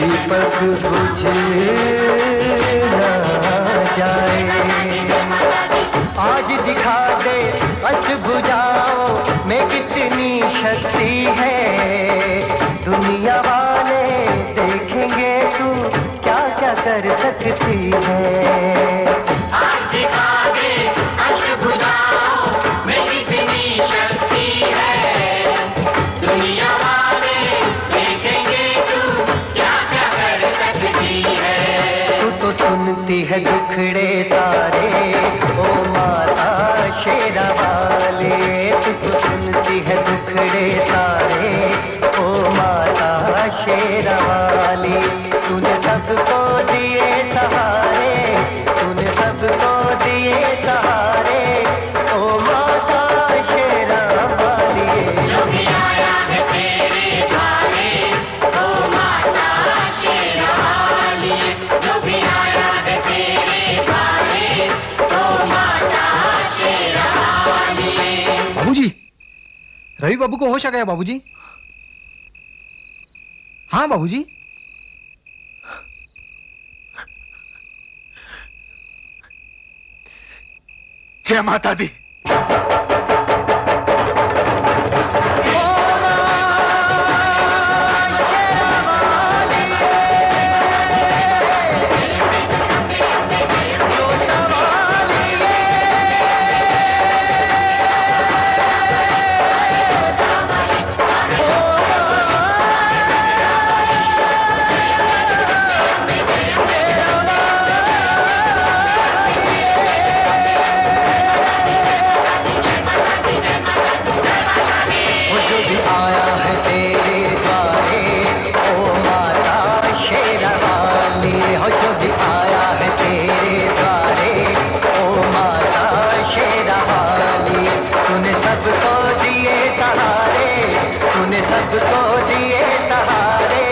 दीपक बुझ ना जाए। आज दिखा दे अष्टभुजाओं में कितनी शक्ति है, दुनिया वाले देखेंगे तू क्या क्या कर सकती है। आज दिखा दे अष्टभुजाओं में कितनी शक्ति है, दुनिया वाले देखेंगे तू क्या क्या कर सकती है। तू तो सुनती है दुखड़े सारे ओ माता शेरा वाले, तू तो सुनती है दुखड़े सारे ओ माता शेरा वाली। तूने सबको दिए सहारे, तूने सबको दिए सहारे ओ माता शेरा वाली। जो भी आया है तेरे द्वारे ओ माता शेरा वाली, जो भी आया है तेरे द्वारे ओ माता शेरा वाली। बाबूजी, रवि बाबू को होश आ गया बाबूजी। हाँ बाबूजी। जय माता दी। सबको दिए सहारे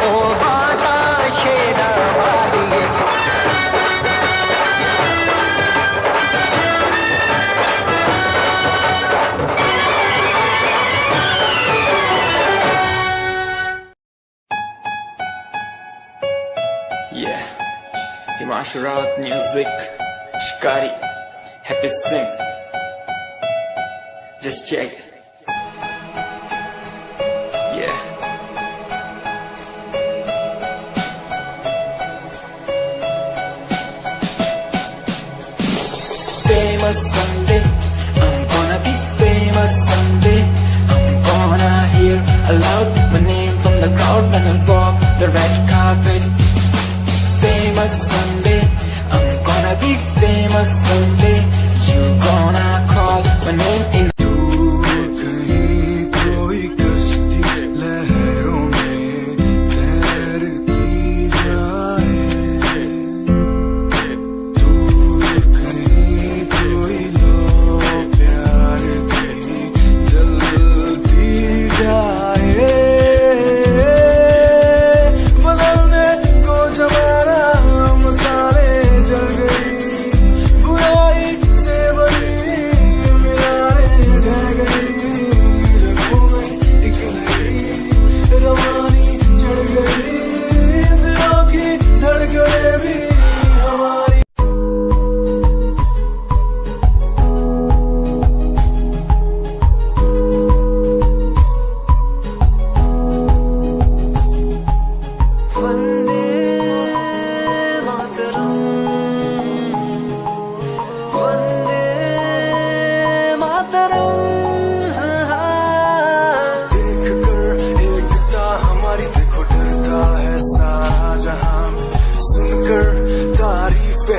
ओ माता शेरा वाली। Yeah, Himanshu Rawat music, Shikari, Happy Singh. Just check it. Yeah. Famous someday, I'm gonna be famous someday. I'm gonna hear aloud my name from the crowd when I walk the red carpet. Famous someday, I'm gonna be famous someday. You gonna call my name in.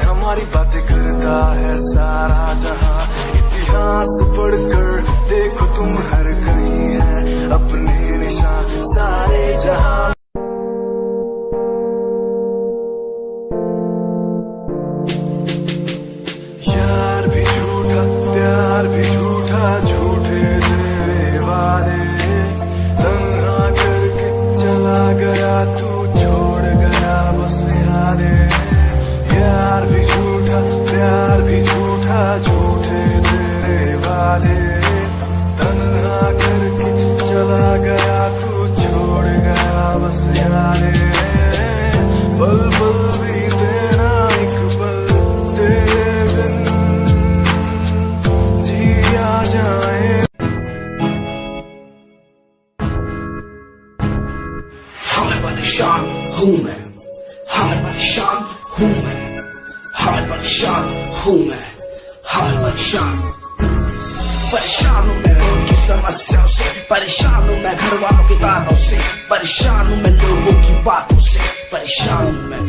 हमारी बातें करता है सारा जहां, इतिहास पढ़कर देखो तुम हर कहीं है अपने निशान सारे जहां। यार भी झूठा प्यार भी झूठा, झूठे तेरे वादे, तन्हा करके चला गया तू छोड़ गया बस यादें। यार भी झूठा प्यार भी झूठा, झूठे तेरे वादे, तन्हा करके चला गया तू छोड़ गया बस यादें। पल पल बीते ना एक पल तेरे बिन जिया जाए। हमें परेशान हूँ मैं, हमें परेशान हूँ मैं, हमें परेशान हूँ मैं, हमें परेशान हूँ मैं उनकी समस्याओं से, परेशान हूँ मैं घर वालों के तानों से, परेशान हूँ मैं लोगों की बातों से, परेशान हूँ मैं।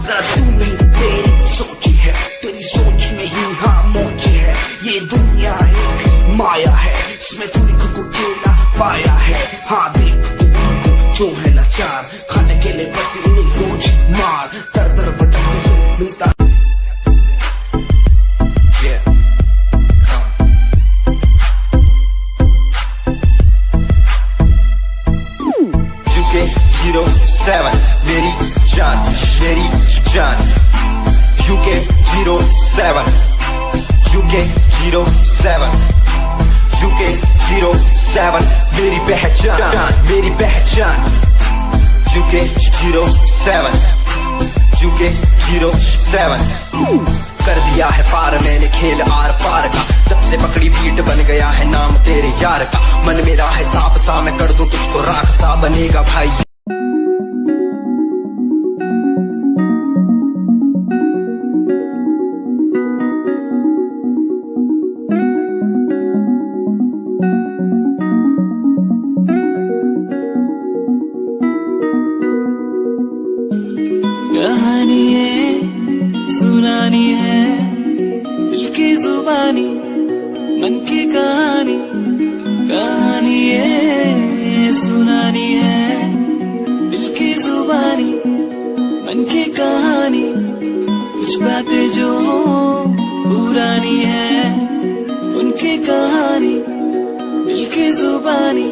जरा तू नहीं तेरी सोच है, तेरी सोच में ही हाँ मौज है। ये दुनिया एक माया है, इसमें तू खुद को अकेला पाया है। हाँ देख जो है लाचार, खाने के लिए पति उन्हें रोज मार, दर दर भटकते हुए मिलता। UK07 मेरी जान, मेरी जान। UK07 UK07 UK07 मेरी पहचान, मेरी पहचान। UK07 UK07 कर दिया है पार मैंने खेल आर पार का, जब से पकड़ी बीट बन गया है नाम तेरे यार का। मन मेरा है सांप सा, मैं कर दूं तुझको राख सा, बनेगा भाई। कहानी है सुनानी है, दिल की जुबानी मन की कहानी। कहानी है सुनानी है, दिल की जुबानी मन की कहानी। कुछ बातें जो पुरानी है उनकी कहानी, दिल की जुबानी।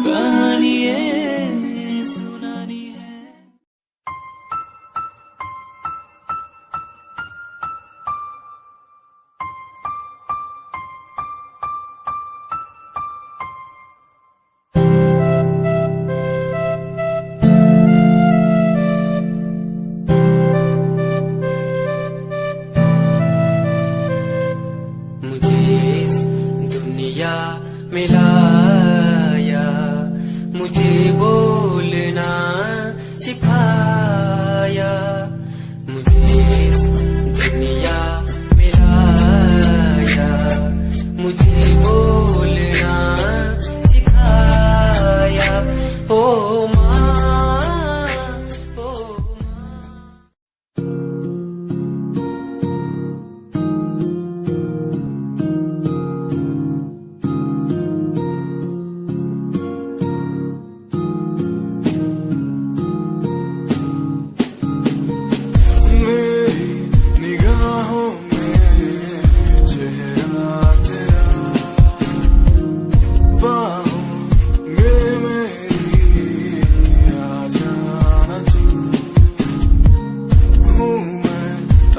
कहानी है सुनानी है। मिलाया मुझे बोलना सिखाया, मुझे दुनिया मिलाया मुझे बोलना सिखाया। ओ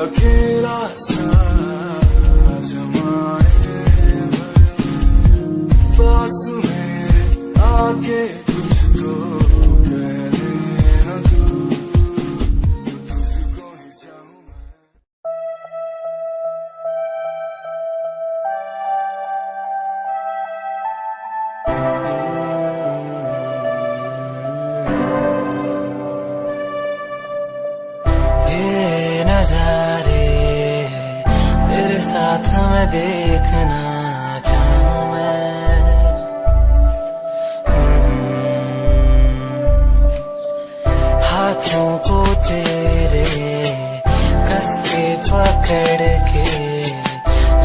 अकेला सा जमाए पास मेरे आके कुछ तो कह देना तू, तुझको ही चाहूं मैं। ये नजारे तेरे साथ मैं देखना चाहूं मैं। हाथों को तेरे कस के पकड़ के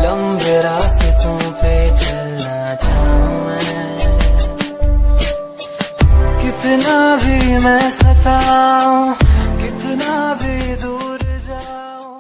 लंबे रास्तों पे चलना चाहूं मैं। कितना भी मैं सताऊं, कितना भी दूर जाऊं।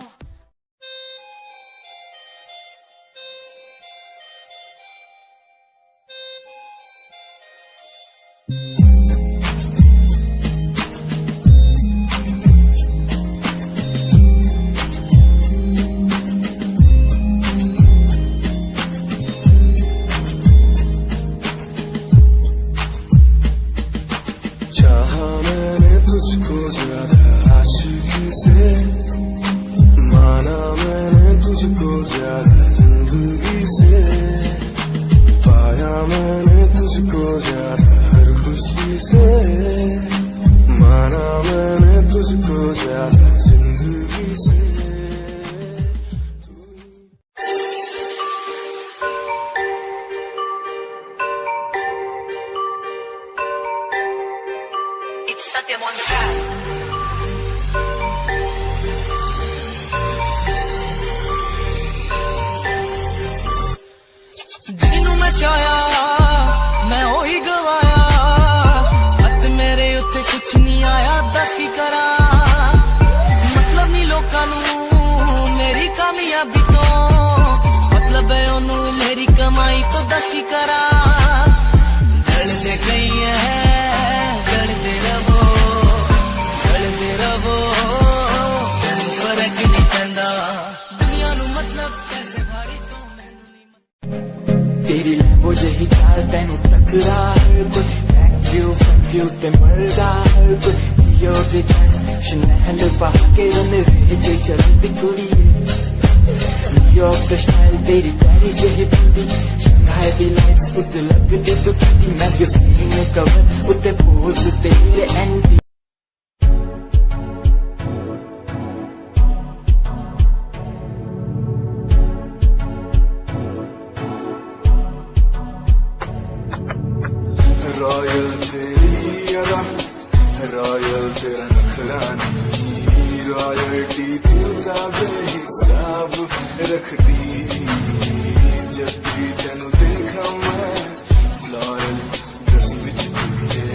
चाहा मैंने तुझको ज्यादा आशिकी से, माना मैंने तुझको ज्यादा जिंदगी से, पाया मैंने तुझको ज्यादा हर खुशी से, माना मैंने तुझको ज्यादा जिंदगी से। ਜਿਹਨੂੰ ਮੈਂ ਚਾਹਿਆ ਮੈਂ ਉਹੀ ਗਵਾਇਆ, ਹੱਥ ਮੇਰੇ ਉੱਤੇ ਕੁਛ ਨਹੀਂ ਆਇਆ, ਦੱਸ ਕੀ ਕਰਾਂ। ਮਤਲਬ ਨਹੀਂ ਲੋਕਾਂ ਨੂੰ ਮੇਰੀ ਕਾਮਯਾਬੀ ਤੋਂ, ਮਤਲਬ ਹੈ ਉਹਨੂੰ ਮੇਰੀ ਕਮਾਈ ਤੋਂ, ਦੱਸ ਕੀ ਕਰਾਂ। ਢਲਦੇ ਗਈ ਹੈ ਢਲਦੇ ਰਵੋ, ਢਲਦੇ ਰਵੋ, ਫਰਕ ਨਹੀਂ ਪੈਂਦਾ ਦੁਨੀਆ ਨੂੰ, ਮਤਲਬ ਪੈਸੇ ਭਾਰੀ ਤੋਂ ਮੈਨੂੰ ਨਹੀਂ। तेरी लैम्बो जही चाल तेनू टकरा, हर कोई बैक फ्रंट व्यू ते मरदा, हर कोई यो दे ड्रेस शनैल पा के रन वे चलदी कुड़ी। न्यूयॉर्क दा स्टाइल तेरी प्यारी जही ब्यूटी, शंघाई दी लाइट्स उत्ते लगदी दुखती, मैगज़ीन कवर उत्ते पोज तेरे एंटी। रॉयल तेरी अदा, रॉयल तेरा नखरा नहीं, रॉयल्टी तू बेहिसाब रखती। जब भी तेनू देखा मैं फ्लोरल ड्रेस विच कुड़िए,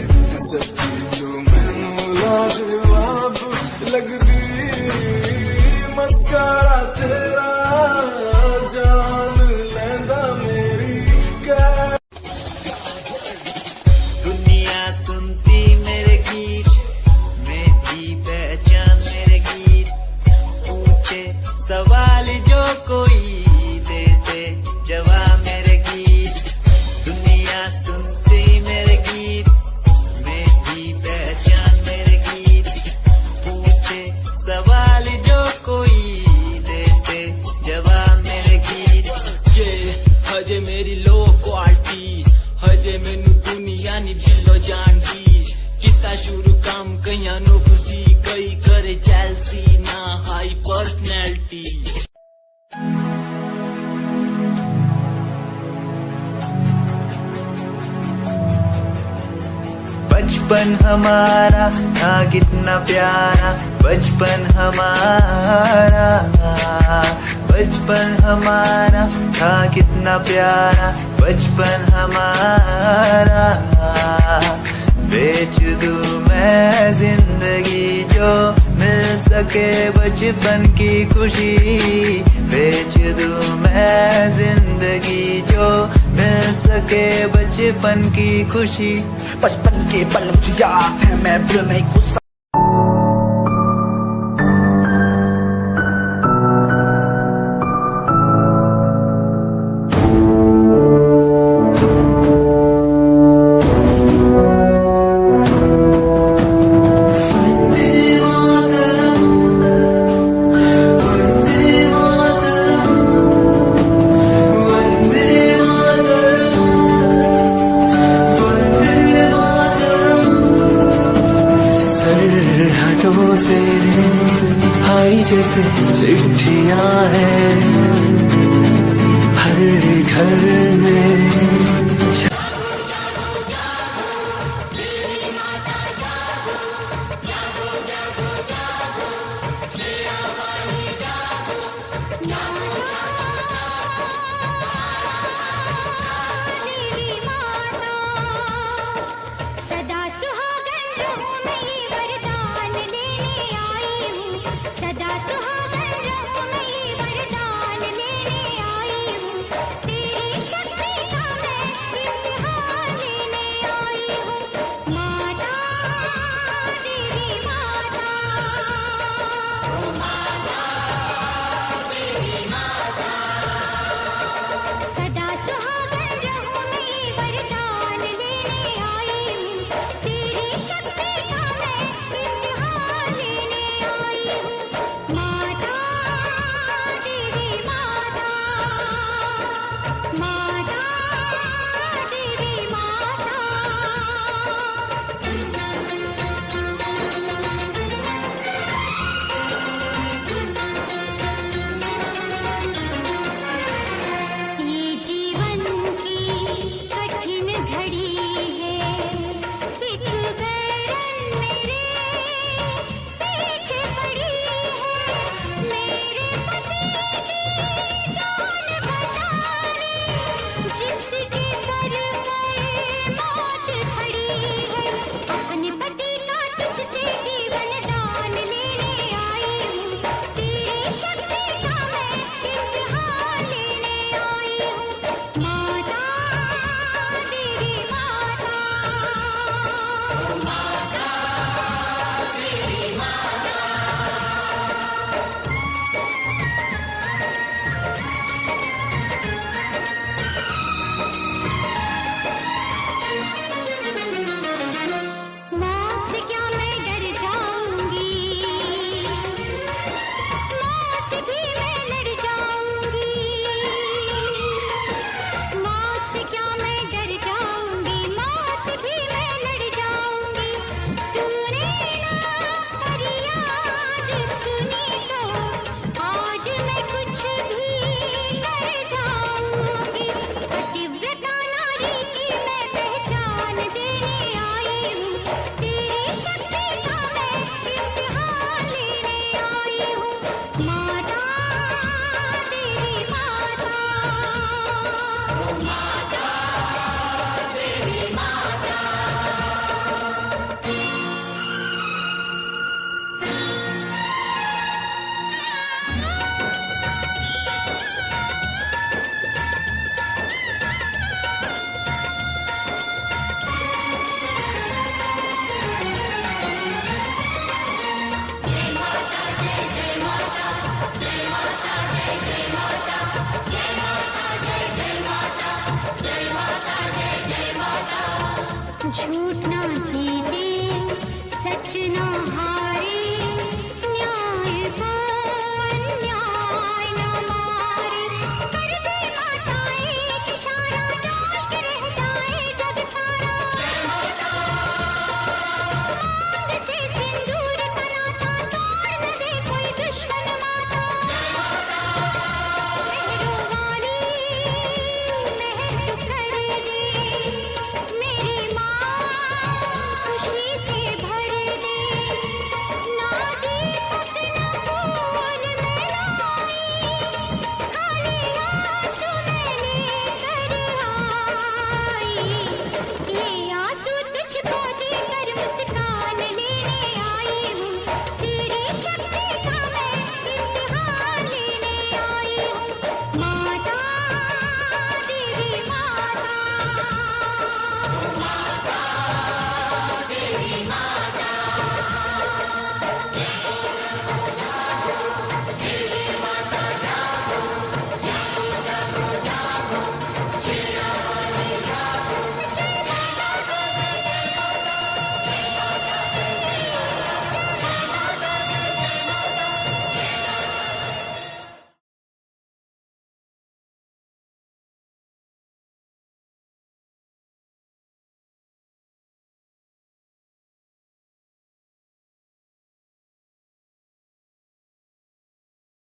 सच्ची तू मैनू लाजवाब लगदी। मस्कारा तेरा जान लैंदा मेरी कै। सुनती मेरे गीत, मेरी पहचान मेरे गीत, पूछे सवाल जो कोई देते जवाब मेरे गीत। दुनिया सुनती मेरे गीत, मेरी पहचान मेरे गीत, पूछे सवाल जो कोई देते जवाब मेरे गीत। ये हजे मेरी लो क्वालिटी, हजे मैनू दुनिया नी बिलो जानती। किता शुरू काम कईयां नू खुशी, कई करे चैलसी ना हाई पर्सनैलिटी। बचपन हमारा था कितना प्यारा, बचपन हमारा, बचपन हमारा था कितना प्यारा, बचपन हमारा। बेच दूं मैं जिंदगी जो मिल सके बचपन की खुशी, बेच दूं मैं जिंदगी जो मिल सके बचपन की खुशी। बचपन के पल मुझे याद है, मैं भूल नहीं गुस्सा। से आई जैसे चिट्ठियां हैं हर घर में। सदा सुहागन रहो मैं ये वरदान लेने आई हूँ, तेरी शक्ति का मैं जहाँ